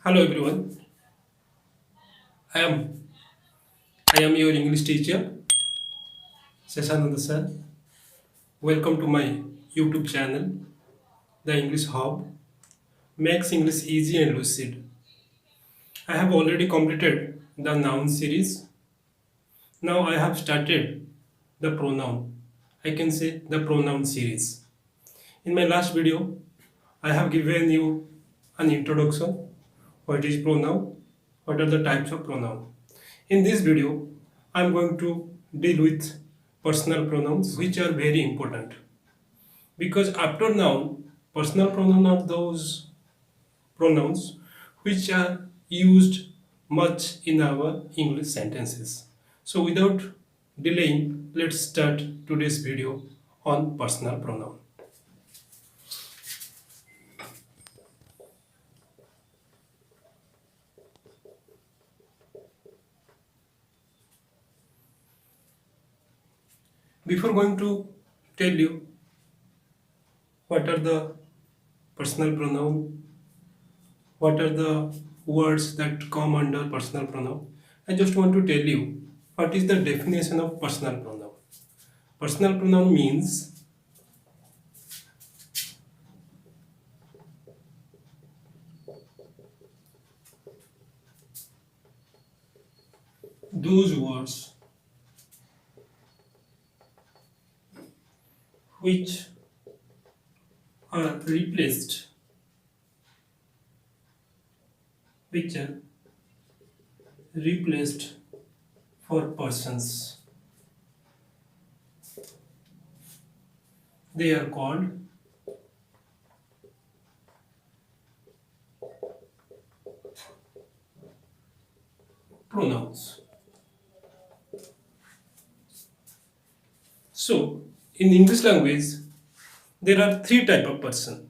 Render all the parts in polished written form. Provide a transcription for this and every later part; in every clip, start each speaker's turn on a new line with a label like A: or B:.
A: Hello everyone. I am I am your English teacher, Seshananda sir. Welcome to my YouTube channel, The English Hub. Makes English easy and lucid. I have already completed the noun series. Now I have started the pronoun. I can say the pronoun series. In my last video, I have given you an introduction. What is pronoun? What are the types of pronoun? In this video, I am going to deal with personal pronouns which are very important. Because after noun, personal pronoun are those pronouns which are used much in our English sentences. So without delaying, let's start today's video on personal pronoun. Before going to tell you what are the personal pronoun, what are the words that come under personal pronoun, I just want to tell you what is the definition of personal pronoun. Personal pronoun means those words which are replaced for persons. They are called pronouns. So, in English language, there are three types of person.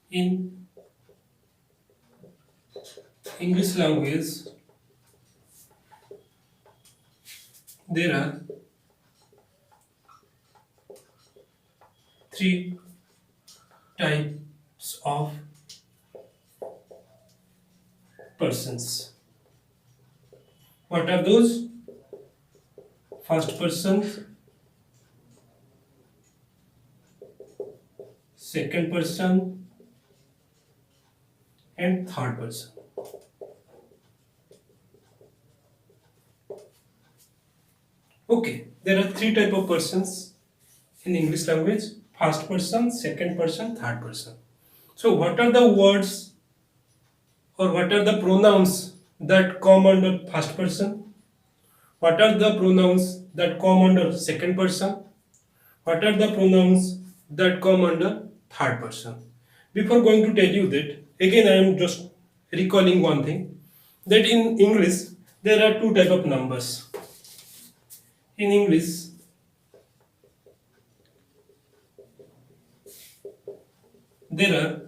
A: In English language, there are three types of persons. What are those? First person, second person, and third person. Okay, there are three types of persons in English language: first person, second person, third person. So what are the words or what are the pronouns that come under first person? What are the pronouns that come under second person? What are the pronouns that come under third person? Before going to tell you that, again I am just recalling one thing, that in English there are two types of numbers. In English, there are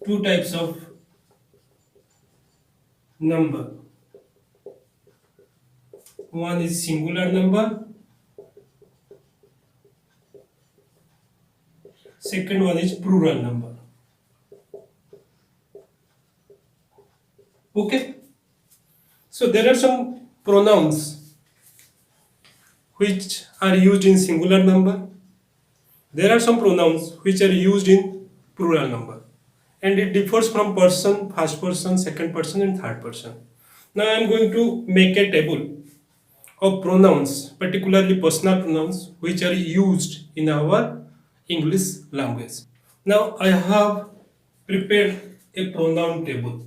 A: two types of number. One is singular number, second one is plural number. Okay, so there are some pronouns which are used in singular number. There are some pronouns which are used in plural number, and it differs from person, first person, second person, and third person. Now I am going to make a table of pronouns, particularly personal pronouns, which are used in our English language. Now I have prepared a pronoun table.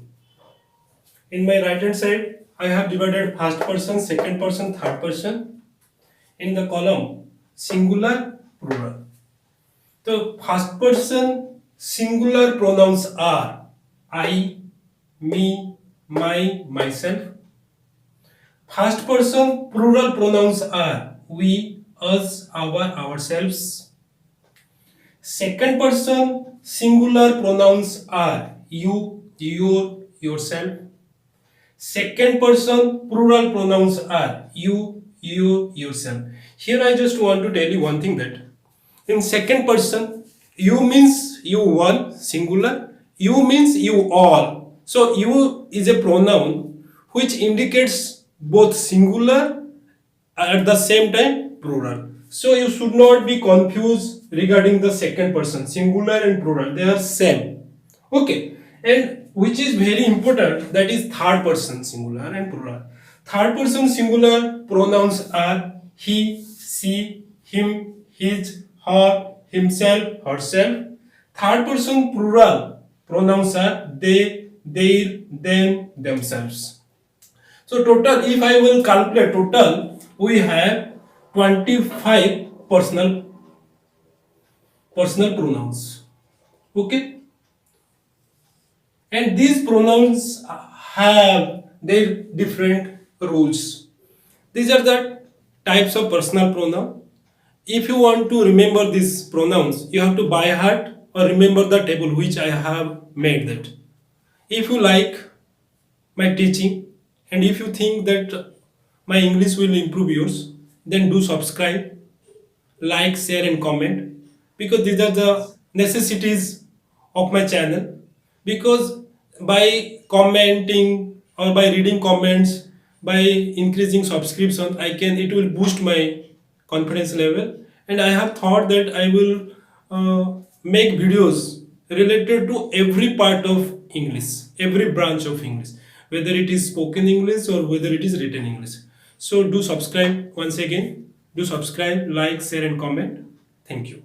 A: In my right hand side, I have divided first person, second person, third person. In the column singular, plural. So first person singular pronouns are I, me, my, myself. First person plural pronouns are we, us, our, ourselves. Second person singular pronouns are you, your, yourself. Second person plural pronouns are you, yourself. Here I just want to tell you one thing, that in second person you means you one, singular. You means you all. So you is a pronoun which indicates both singular at the same time plural. So you should not be confused regarding the second person, singular and plural. They are same. Okay. And which is very important, that is third person singular and plural. Third person singular pronouns are he, she, him, his, her, himself, herself. Third person plural pronouns are they, their, them, themselves. So total, if I will calculate total, we have 25 personal pronouns. Okay, and these pronouns have their different rules. These are the types of personal pronoun. If you want to remember these pronouns, you have to by heart or remember the table which I have made that. If you like my teaching and if you think that my English will improve yours, then do subscribe, like, share, and comment, because these are the necessities of my channel. Because by commenting or by reading comments, by increasing subscription, it will boost my confidence level, and I have thought that I will make videos related to every part of English, every branch of English, whether it is spoken English or whether it is written English. So do subscribe once again. Do subscribe, like, share, and comment. Thank you.